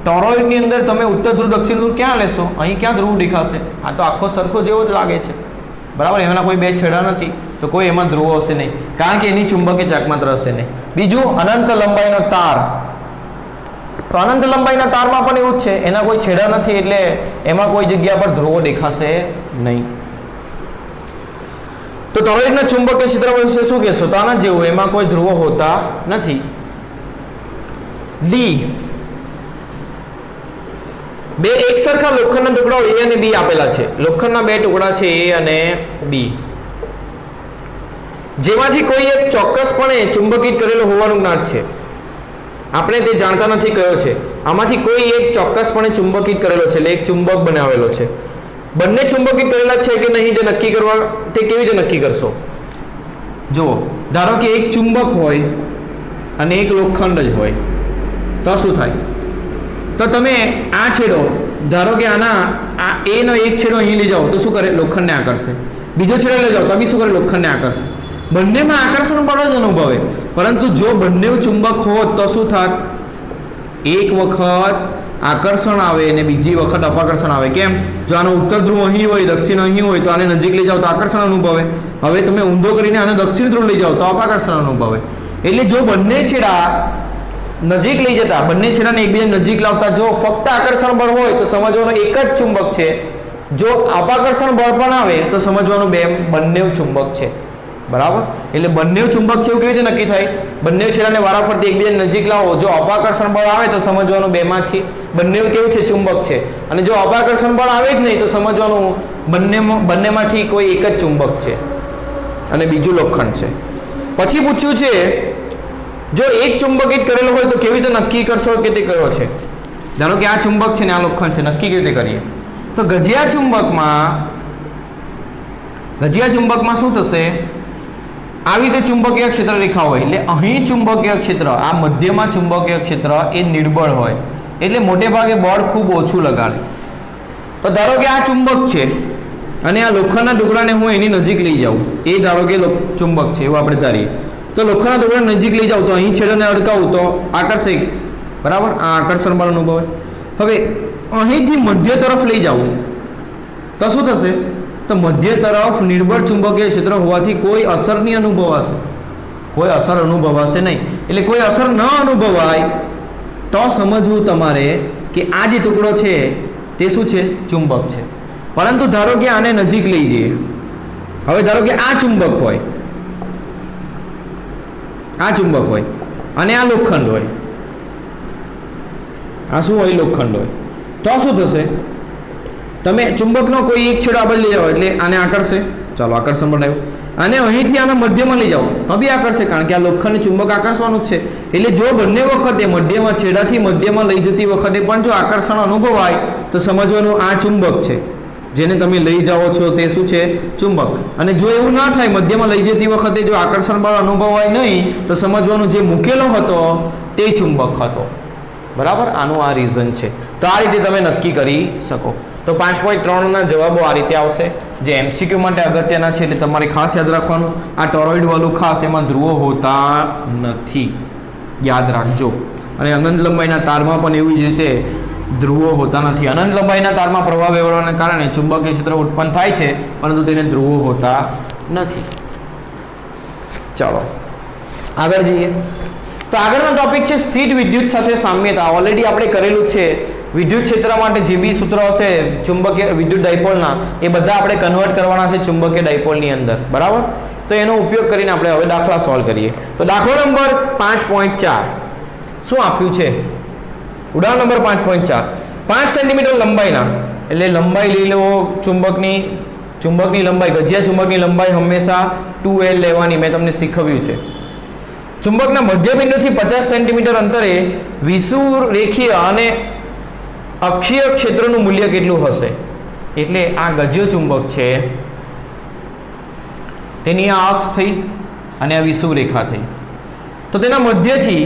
ટોરોઇડની અંદર તમે ઉત્તર ધ્રુવ દક્ષિણ ધ્રુવ ક્યાં લેશો? અહીં ક્યાં ધ્રુવ દેખાશે? આ તો આખો સરખો જેવો જ લાગે છે, બરાબર. એના કોઈ બે છેડા નથી તો કોઈ એમાં ધ્રુવો હશે નહીં, કારણ કે એની ચુંબકીય ચાકમાત્ર હશે નહીં. બીજું, અનંત લંબાઈનો તાર. તો અનંત લંબાઈના તારમાં પણ એવું જ છે, એના કોઈ છેડા નથી એટલે એમાં કોઈ જગ્યા પર ધ્રુવો દેખાશે નહીં. તો ટોરોઇડના ચુંબકીય ક્ષેત્ર વિશે શું કહેશો? તો આના જેવું, એમાં કોઈ ધ્રુવો હોતા નથી. ડી, બે એક સરખા લોખંડના ટુકડાઓ એ અને બી આપેલા છે. લોખંડના બે ટુકડા છે એ અને બી, જેમાંથી કોઈ એક ચોક્કસપણે ચુંબકિત કરેલો હોવાનું જ્ઞાત છે. આપણે તે જાણતા નથી કયો છે. આમાંથી કોઈ એક ચોક્કસપણે ચુંબકિત કરેલો છે, એટલે એક ચુંબક બનાવેલો છે. બંને ચુંબકિત કરેલા છે કે નહીં તે નક્કી કરવા, તે કેવી રીતે નક્કી કરશો? જુઓ, ધારો કે એક ચુંબક હોય અને એક લોખંડ જ હોય તો શું થાય? તો તમે આ છેડો, ધારો કે આના એનો એક છેડો અહીં લઈ જાઓ તો શું કરે? લોખંડને આકર્ષે. બીજો છેડો લઈ જાઓ તો બી શું કરે? લોખંડને આકર્ષે. બંનેમાં આકર્ષણ બળ જ અનુભવે. પરંતુ જો બંને ચુંબક હોત તો શું થાત? એક વખત આકર્ષણ આવે અને બીજી વખત અપાકર્ષણ આવે. કેમ? જો આનો ઉત્તર ધ્રુવ અહીં હોય, દક્ષિણ અહીં હોય તો આને નજીક લઈ જાઓ તો આકર્ષણ અનુભવે. હવે તમે ઊંધો કરીને આને દક્ષિણ ધ્રુવ લઈ જાઓ તો અપાકર્ષણ અનુભવે. એટલે જો બંને છેડા નજીક લઈ જતા, બંને છેડાને એકબીજા નજીક લાવતા જો ફક્ત આકર્ષણ બળ હોય તો સમજવાનું એક જ ચુંબક છે. જો અપાકર્ષણ બળ પણ આવે તો સમજવાનું બંને ચુંબક છે, બરાબર. એટલે બંને ચુંબક છે એવું કેવી રીતે નક્કી થાય? બંને છેડાને વારાફરતી એકબીજા નજીક લાવો, જો અપાકર્ષણ બળ આવે તો સમજવાનું બેમાંથી બંને કેવું છે? ચુંબક છે. અને જો અપાકર્ષણ બળ આવે જ નહીં તો સમજવાનું બંનેમાંથી કોઈ એક જ ચુંબક છે અને બીજું લોખંડ છે. પછી પૂછ્યું છે, જો એક ચુંબકિત કરેલો હોય તો કેવી રીતે નક્કી કરશો કે તે કયો છે? ધારો કે આ ચુંબક છે ને આ લોખંડ છે, નક્કી કેવી રીતે કરીએ? તો ગજિયા ચુંબકમાં શું થશે? આવી રીતે ચુંબકીય ક્ષેત્ર રેખા હોય એટલે અહીં ચુંબકીય ક્ષેત્ર આ મધ્યમાં ચુંબકીય ક્ષેત્ર એ નિર્બળ હોય એટલે મોટે ભાગે બળ ખૂબ ઓછું લગાડે. તો ધારો કે આ ચુંબક છે અને આ લોખંડના ટુકડાને હું એની નજીક લઈ જાઉં, એ ધારો કે ચુંબક છે એવું આપણે ધારીએ. તો લોખંડના ટુકડાને નજીક લઈ જાઉં તો અહીં છેડાને અડકાવું તો આકર્ષે, બરાબર, આ આકર્ષણ બળ અનુભવે. હવે અહીંથી મધ્ય તરફ લઈ જાઉં તો શું થશે? તો મધ્ય તરફ નિર્બળ ચુંબકીય ક્ષેત્ર હોવાથી કોઈ અસર નહીં અનુભવાશે, કોઈ અસર અનુભવાશે નહીં. એટલે કોઈ અસર ન અનુભવાય તો સમજવું તમારે કે આ જે ટુકડો છે તે શું છે? ચુંબક છે. પરંતુ ધારો કે આને નજીક લઈ જઈએ. હવે ધારો કે આ ચુંબક હોય, આ ચુંબક હોય અને આ લોખંડ હોય, આ શું હોય? લોખંડ હોય. તો શું થશે? તમે ચુંબકનો કોઈ એક છેડો આ બાજુ લઈ જાઓ એટલે આને આકર્ષે. ચાલો આકર્ષણ બનાવ્યું. અને અહીંથી આના મધ્યમાં લઈ જાઓ તો બી આકર્ષે, કારણ કે આ લોખંડ ચુંબક આકર્ષવાનું જ છે. એટલે જો બંને વખતે મધ્યમાં, છેડાથી મધ્યમાં લઈ જતી વખતે પણ જો આકર્ષણ અનુભવાય તો સમજવાનું આ ચુંબક છે, જેને તમે લઈ જાઓ છો તે શું છે? ચુંબક. અને જો એવું ના થાય, મધ્યમાં લઈ જતી વખતે જો આકર્ષણ બળ અનુભવાય નહીં તો સમજવાનું જે મૂકેલો હતો તે ચુંબક હતો. બરાબર, આનું આ રીઝન છે. તો આ રીતે તમે નક્કી કરી શકો. તો 5.3ના જવાબો આ રીતે આવશે, જે એમસીક્યુ માટે અગત્યના છે. એટલે તમારે ખાસ યાદ રાખવાનું, આ ટોરોઇડ વાળું ખાસ, એમાં ધ્રુવો હોતા નથી, યાદ રાખજો. અને અનંત લંબાઈના તારમાં પણ એવી જ રીતે ધ્રુવો હોતા નથી. અનંત લંબાઈના તારમાં પ્રવાહ વહેવાને કારણે ચુંબકીય ક્ષેત્ર ઉત્પન્ન થાય છે, પરંતુ તેને ધ્રુવો હોતા નથી. ચાલો આગળ જઈએ. તો આગળનો ટોપિક છે સ્થિર વિદ્યુત સાથે સામ્યતા. ઓલરેડી આપણે કરેલું છે. વિદ્યુત ક્ષેત્ર માટે જે બી સૂત્રો હશે ચુંબકીય વિદ્યુત ડાયપોલના, એ બધા આપણે કન્વર્ટ કરવાના છે ચુંબકીય ડાયપોલની અંદર, બરાબર. તો એનો ઉપયોગ કરીને આપણે હવે દાખલા સોલ્વ કરીએ. તો દાખલો નંબર 5.4 શું આપ્યું છે? ઉદાહરણ નંબર 5.4, 5 સેન્ટીમીટર લંબાઈના, એટલે લંબાઈ લઈ લો ચુંબકની લંબાઈ, ગજિયા ચુંબકની લંબાઈ હંમેશા 2L લેવાની, મેં તમને શીખવ્યું છે. ચુંબકના મધ્યબિંદુથી 50 સેન્ટીમીટર અંતરે વિષુવરેખીય અને અક્ષીય ક્ષેત્રનું મૂલ્ય કેટલું હશે? એટલે આ ગજિયો ચુંબક છે, તેની આ અક્ષ થઈ અને આ વિષુવરેખા થઈ. તો તેના મધ્યથી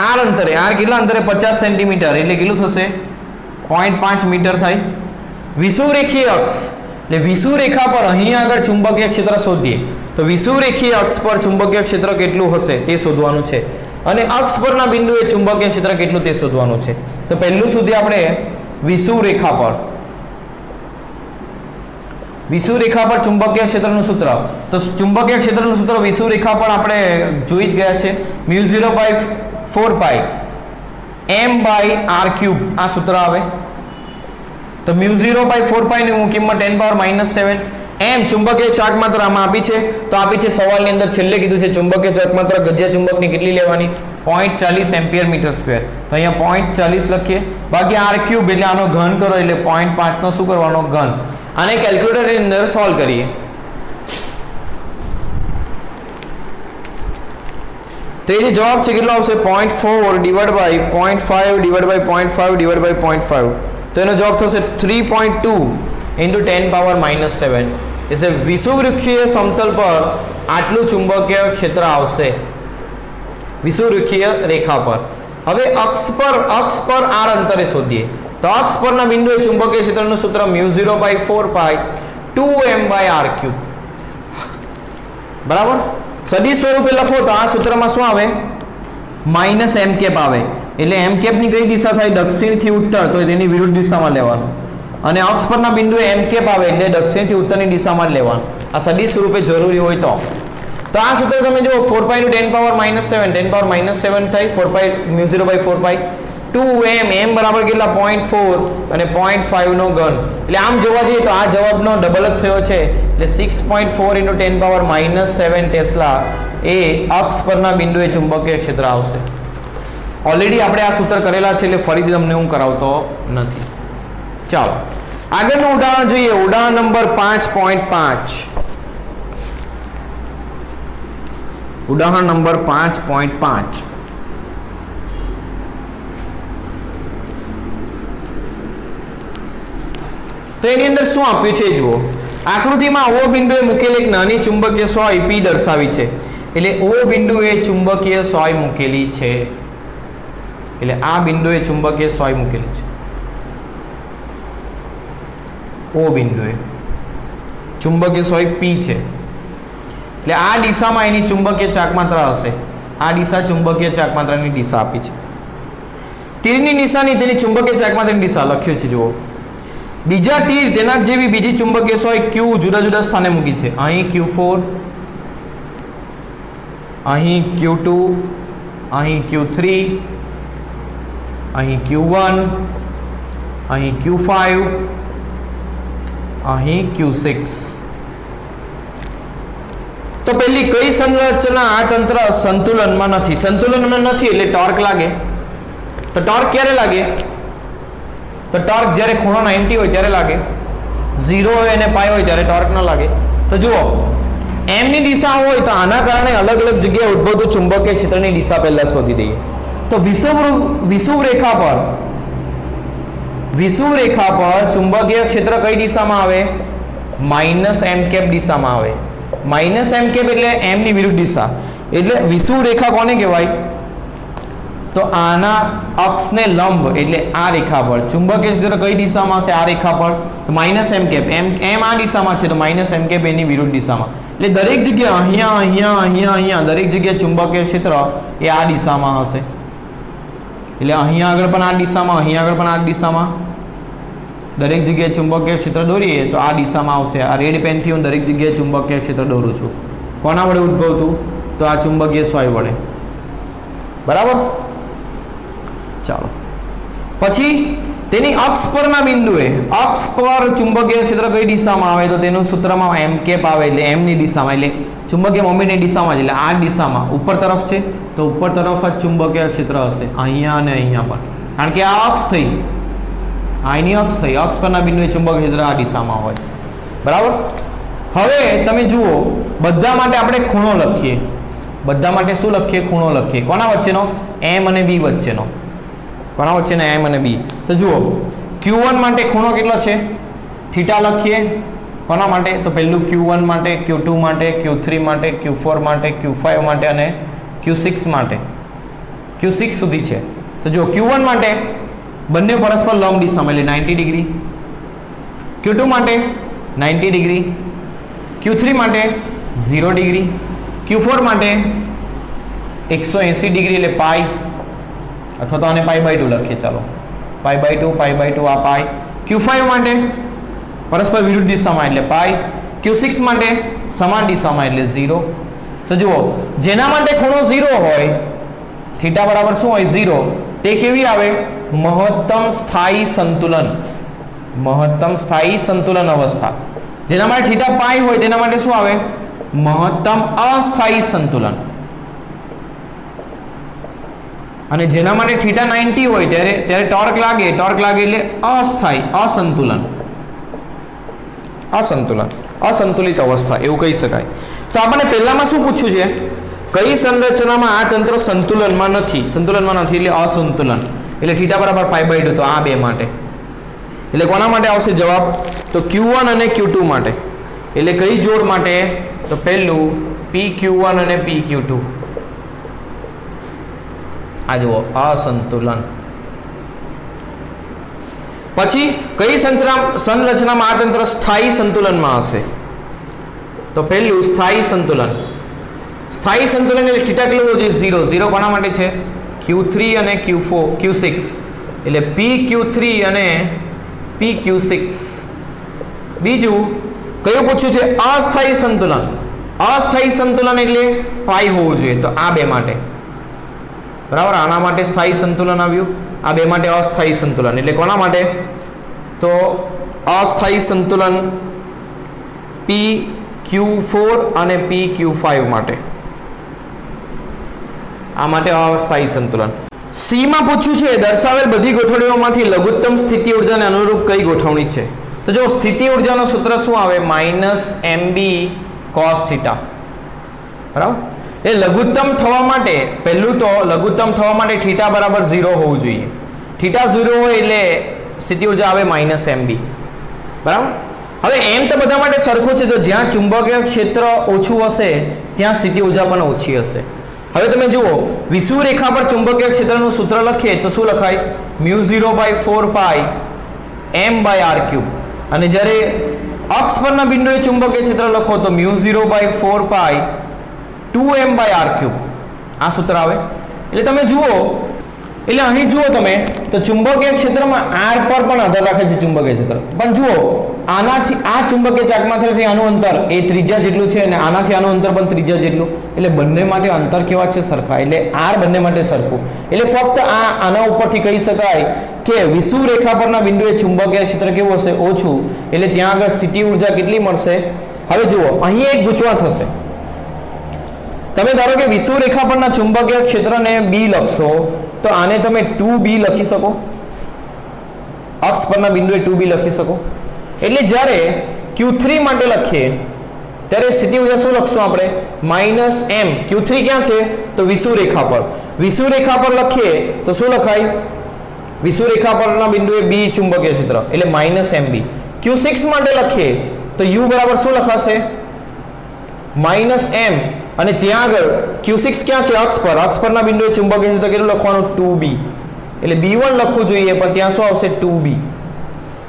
આર અંતરે, આર કેટલા અંતરે? 50 સેન્ટીમીટર, એટલે કેટલું થશે? 0.5 મીટર થાય. વિષુવરેખીય અક્ષ એટલે વિષુવરેખા પર અહીં આગળ ચુંબકીય ક્ષેત્ર શોધીએ તો વિષુવરેખીય અક્ષ પર ચુંબકીય ક્ષેત્ર કેટલું હશે તે શોધવાનું છે. અને અક્ષ પરના બિંદુએ ચુંબકીય ક્ષેત્ર કેટલું તે શોધવાનું છે. તો પહેલું સુધી આપણે વિષુવરેખા પર ચુંબકીય ક્ષેત્રનું સૂત્ર, તો ચુંબકીય ક્ષેત્રનું સૂત્ર વિષુવરેખા પર આપણે જોઈ જ ગયા છે. μ0/4π m/r3 આ સૂત્ર આવે. તો μ0/4π ની કિંમત 10⁻⁷. એમ ચુંબકીય ચાર્જ માત્રા આમાં આપી છે. તો આપી છે સવાલની અંદર, છેલ્લે કીધું છે ચુંબકીય ચાર્જ માત્રા ગજિયા ચુંબકની કેટલી લેવાની? 0.40 એમ્પિયર મીટર સ્ક્વેર. તો અહીંયા 0.40 લખીએ. બાકી r3 એટલે આનો ઘન કરો એટલે 0.5 નો શું કરવાનો? ઘન. આને કેલ્ક્યુલેટરની અંદર સોલ્વ કરીએ. તો એ જે જવાબ છે કેટલો આવશે? 0.4 / 0.5 તો એનો જવાબ થશે 3.2 × 10⁻⁷. એટલે વિષુવવૃત્તીય સમતલ પર આટલું ચુંબકીય ક્ષેત્ર આવશે, વિષુવવૃત્તીય રેખા પર. હવે અક્ષ પર r અંતરે શોધીએ તો અક્ષ પરના બિંદુએ ચુંબકીય ક્ષેત્રનું સૂત્ર μ0/4π 2m/r3. બરાબર. સદિશ સ્વરૂપે લખો તો આ સૂત્રમાં શું આવે? -m આવે. એટલે m ની કઈ દિશા થાય? દક્ષિણથી ઉત્તર, તો તેની વિરુદ્ધ દિશામાં લેવાનું. અને અક્ષ પરના બિંદુએ m આવે એટલે દક્ષિણથી ઉત્તરની દિશામાં જ લેવાનું. આ સદિશ સ્વરૂપે જરૂરી હોય તો આ સૂત્ર તમે જુઓ 4π × 10⁻⁷ થાય. 4π μ0/4π 2m, m બરાબર કેટલા? 0.4 અને 0.5 નો ઘન. એટલે આમ જોવા જઈએ તો આ જવાબનો ડબલ જ થયો છે. એટલે 6.4 × 10⁻⁷ ટેસ્લા એ અક્ષ પરના બિંદુએ ચુંબકીય ક્ષેત્ર આવશે. ઓલરેડી આપણે આ સૂત્ર કરેલા છે એટલે ફરીથી તમને હું કરાવતો નથી. ચાલો આગળનું ઉદાહરણ જોઈએ. ઉદાહરણ નંબર 5.5. ઉદાહરણ નંબર 5.5. તો એની અંદર શું આપ્યું છે જુઓ. આકૃતિમાં O બિંદુએ મૂકેલ એક નાની ચુંબકીય સોય P દર્શાવી છે. એટલે O બિંદુએ ચુંબકીય સોય મૂકેલી છે. એટલે આ બિંદુએ ચુંબકીય સોય મૂકેલી છે. O બિંદુએ ચુંબકીય સોય P છે. એટલે આ દિશામાં એની ચુંબકીય ચાકમાત્રા હશે. આ દિશા ચુંબકીય ચાકમાત્રાની દિશા આપી છે. તીરની નિશાની તેની ચુંબકીય ચાકમાત્રાની દિશા લખ્યું છે. જુઓ, બીજા તીર તેના જેવી બીજી ચુંબકીય સોય Q જુદા જુદા સ્થાને મૂકી છે. અહીં Q4, અહીં Q2, અહીં Q3, અહીં Q1, અહીં Q5, અહીં Q6. તો પહેલી કઈ સંરચના આ તંત્ર સંતુલનમાં નથી? સંતુલનમાં નથી એટલે ટોર્ક લાગે. તો ટોર્ક ક્યારે લાગે? તો ટોર્ક જ્યારે ખૂણો 90 હોય ત્યારે લાગે. 0 હોય અને પાઈ હોય ત્યારે ટોર્ક ન લાગે. તો જુઓ, m ની દિશા હોય તો આના કારણે અલગ અલગ જગ્યાએ ઉદ્ભવતું ચુંબકીય ક્ષેત્રની દિશા પહેલા શોધી દઈએ. તો વિષુવ રેખા પર ચુંબકીય ક્ષેત્ર કઈ દિશામાં આવે? -m દિશામાં આવે. -m એટલે m ની વિરુદ્ધ દિશા. એટલે વિષુવ રેખા કોને કહેવાય? તો આના અક્ષને લંબ એટલે આ રેખા પર ચુંબકીય ક્ષેત્ર કઈ દિશામાં હશે? આ રેખા પર. તો -m આ દિશામાં છે તો -m એની વિરુદ્ધ દિશામાં. એટલે દરેક જગ્યાએ અહીંયા અહીંયા અહીંયા અહીંયા દરેક જગ્યાએ ચુંબકીય ક્ષેત્ર એ આ દિશામાં હશે. એટલે અહીંયા આગળ પણ આ દિશામાં, અહીંયા આગળ પણ આ દિશામાં, દરેક જગ્યાએ ચુંબકીય ક્ષેત્ર દોરીએ તો આ દિશામાં આવશે. આ રેડ પેનથી હું દરેક જગ્યાએ ચુંબકીય ક્ષેત્ર દોરું છું. કોના વડે ઉદ્ભવતું? તો આ ચુંબકીય સોય વડે. બરાબર. ચાલો, પછી તેની અક્ષ પરના બિંદુએ, અક્ષ પર ચુંબકીય ક્ષેત્ર કઈ દિશામાં આવે? તો તેનું સૂત્રમાં m કેપ આવે. એટલે m ની દિશામાં, એટલે ચુંબકીય મોમેન્ટની દિશામાં, એટલે આ દિશામાં ઉપર તરફ છે તો ઉપર તરફ જ ચુંબકીય ક્ષેત્ર હશે. અહીંયા અને અહીંયા પણ, કારણ કે આ અક્ષ થઈ, આની અક્ષ થઈ, અક્ષ પરના બિંદુએ ચુંબકીય ક્ષેત્ર આ દિશામાં હોય. બરાબર. હવે તમે જુઓ, બધા માટે આપણે ખૂણો લખીએ. બધા માટે શું લખીએ? ખૂણો લખીએ. કોના વચ્ચેનો? m અને b વચ્ચેનો. કોના વચ્ચેનો? m અને b. તો જુઓ, Q1 માટે ખૂણો કેટલો છે? થીટા લખીએ. કોના માટે? તો પહેલું Q1 માટે, Q2 માટે, Q3 માટે, Q4 માટે, Q5 માટે અને Q6 માટે. Q6 સુધી છે. તો જુઓ, Q1 માટે બંને પરસ્પર લંબ દિશામાં એટલે 90 ડિગ્રી. Q2 માટે 90 ડિગ્રી. Q3 માટે 0 ડિગ્રી. Q4 માટે 180 ડિગ્રી એટલે પાઈ, અથવા તો આને π/2 લખીએ. ચાલો, π/2 આ પાઈ. Q5 માટે પરસ્પર વિરુદ્ધ દિશામાં એટલે પાઈ. Q6 માટે સમાન દિશામાં એટલે 0. તો જુઓ, જેના માટે ખૂણો 0 હોય, થીટા બરાબર શું હોય? 0. તે કેવી આવે? મહત્તમ સ્થાયી સંતુલન. મહત્તમ સ્થાયી સંતુલન અવસ્થા. જેના માટે થીટા પાઈ હોય તેના માટે શું આવે? મહત્તમ અસ્થાયી સંતુલન. અને જેના માટે થીટા 90 હોય ત્યારે ટોર્ક લાગે. ટોર્ક લાગે એટલે અસ્થાયી, અસંતુલન, અસંતુલિત અવસ્થા એવું કહી શકાય. તો આપણને પહેલામાં શું પૂછ્યું છે? કઈ સંરચનામાં આ તંત્ર સંતુલનમાં નથી? સંતુલનમાં નથી એટલે અસંતુલન. એટલે થીટા બરાબર π/2. તો આ બે માટે. એટલે કોના માટે આવશે જવાબ? તો Q1 અને Q2 માટે. એટલે કઈ જોડ માટે? તો પહેલું PQ1 અને PQ2. આ જુઓ, અસંતુલન. પછી કઈ સંરચનામાં આ તંત્ર સ્થાયી સંતુલનમાં હશે? તો પહેલું સ્થાયી સંતુલન. સ્થાયી સંતુલન એટલે થીટા કેટલું છે? 0. કોના માટે છે? Q3 અને Q6. એટલે PQ3 અને PQ6. બીજું કયું પૂછ્યું છે? અસ્થાયી સંતુલન. અસ્થાયી સંતુલન એટલે પાઈ હોવું જોઈએ. તો આ બે માટે. બરાબર. આના માટે સ્થાયી સંતુલન આવ્યું, આ બે માટે અસ્થાયી સંતુલન. એટલે કોના માટે? તો અસ્થાયી સંતુલન PQ4 અને PQ5 માટે. આ માટે અસ્થાયી સંતુલન. સી માં પૂછ્યું છે, દર્શાવેલ બધી ગોઠવણીઓમાંથી લઘુત્તમ સ્થિતિ ઉર્જાને અનુરૂપ કઈ ગોઠવણી છે? તો જો સ્થિતિ ઉર્જાનું સૂત્ર શું આવે? -mb cos θ. બરાબર. એ લઘુત્તમ થવા માટે પહેલું તો લઘુત્તમ થવા માટે થીટા બરાબર 0 હોવું જોઈએ. થીટા 0 હોય એટલે સ્થિતિ ઉર્જા આવે -mb. બરાબર. હવે એમ તો બધા માટે સરખું છે, તો જ્યાં ચુંબકીય ક્ષેત્ર ઓછું હશે ત્યાં સ્થિતિ ઉર્જા પણ ઓછી હશે. હવે તમે જુઓ વિષુવવૃત્ત રેખા પર ચુંબકીય ક્ષેત્રનું સૂત્ર લખીએ તો શું લખાય? μ0/4π m/r3. અને જ્યારે અક્ષ પરના બિંદુએ ચુંબકીય ક્ષેત્ર લખો તો μ0/4π 2m/r3. આ સૂત્ર આવે. એટલે તમે જુઓ, એટલે અહીં જુઓ તમે તો ચુંબકીય ક્ષેત્રમાં r પર પણ આધાર રાખે છે ચુંબકીય ક્ષેત્ર. પણ જુઓ આનાથી આ ચુંબકીય ચાકમાંથી આનું અંતર એ ત્રિજ્યા જેટલું છે અને આનાથી આનું અંતર પણ ત્રિજ્યા જેટલું. એટલે બંને માટે અંતર કેવા છે? સરખા. એટલે r બંને માટે સરખું. એટલે ફક્ત આના ઉપરથી કહી શકાય કે વિષુવવૃત્ત રેખા પરના બિંદુએ ચુંબકીય ક્ષેત્ર કેવું હશે? ઓછું. એટલે ત્યાં આગળ સ્થિતિ ઉર્જા કેટલી મળશે? હવે જુઓ અહીં એક ગૂંચવણ થશે. તમે ધારો કે વિષુવવૃત્ત રેખા પરના ચુંબકીય ક્ષેત્રને b લખશો તો આને તમે 2b લખી શકો. અક્ષ પરના બિંદુએ 2b લખી શકો. એટલે જ્યારે Q3 માટે લખીએ ત્યારે સ્થિતિ ઉર્જા શું લખશું આપણે? -m. Q3 ક્યાં છે? તો વિષુવવૃત્ત રેખા પર. વિષુવવૃત્ત રેખા પર લખીએ તો શું લખાય? વિષુવવૃત્ત રેખા પરના બિંદુએ b ચુંબકીય ક્ષેત્ર એટલે -mb. Q6 માટે લખીએ તો u બરાબર શું લખાશે? -m. અને ત્યાં આગળ Q6 ક્યાં છે? અક્ષ પર. અક્ષ પરના બિંદુએ ચુંબકીય ક્ષેત્ર કેટલું લખવાનું? 2b. એટલે b1 લખવું જોઈએ પણ ત્યાં શું આવશે? 2b.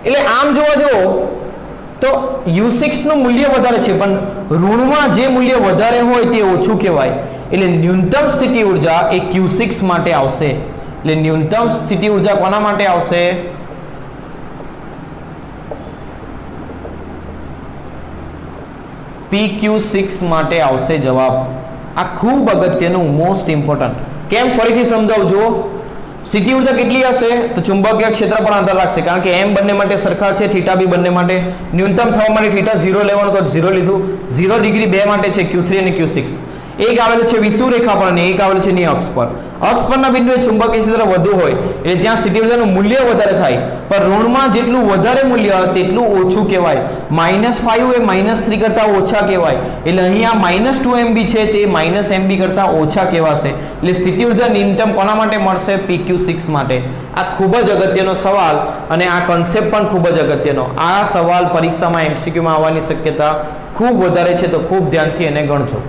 એટલે આમ જોવા જુઓ તો u6 નું મૂલ્ય વધારે છે પણ ઋણમાં જે મૂલ્ય વધારે હોય તે ઓછું કહેવાય. એટલે ન્યૂનતમ સ્થિતિ ઉર્જા એ Q6 માટે આવશે. એટલે ન્યૂનતમ સ્થિતિ ઉર્જા કોના માટે આવશે? PQ6 માટે આવશે જવાબ. આ ખૂબ અગત્યનું, મોસ્ટ ઇમ્પોર્ટન્ટ. કેમ? ફરીથી સમજાવજો. સ્થિતિ ઉર્જા કેટલી હશે? તો ચુંબકીય ક્ષેત્ર પર આધાર રાખશે કારણ કે m બંને માટે સરખા છે, θ બી બંને માટે. ન્યૂનતમ થવા માટે θ 0 લેવાનું તો 0 લીધું. 0 ડિગ્રી બે માટે છે Q3 અને Q6. એક આવેલું છે વિષુવવૃત્ત રેખા પર અને એક આવેલું છે ની અક્ષ પર. અક્ષ પરના બિંદુએ ચુંબકીય ક્ષેત્ર વધુ હોય એટલે ત્યાં સ્થિતિ ઉર્જાનું મૂલ્ય વધારે થાય પણ ઋણમાં જેટલું વધારે મૂલ્ય તેટલું ઓછું કહેવાય. -5 એ -3 કરતાં ઓછા કહેવાય. એટલે અહીંયા -2mb છે તે -mb કરતાં ઓછા કહેવાશે. એટલે સ્થિતિ ઉર્જા ન્યૂનતમ કોના માટે મળશે? PQ6 માટે. આ ખૂબ જ અગત્યનો સવાલ અને આ કન્સેપ્ટ પણ ખૂબ જ અગત્યનો. આ સવાલ પરીક્ષામાં MCQ માં આવવાની શક્યતા ખૂબ વધારે છે તો ખૂબ ધ્યાનથી એને ગણજો.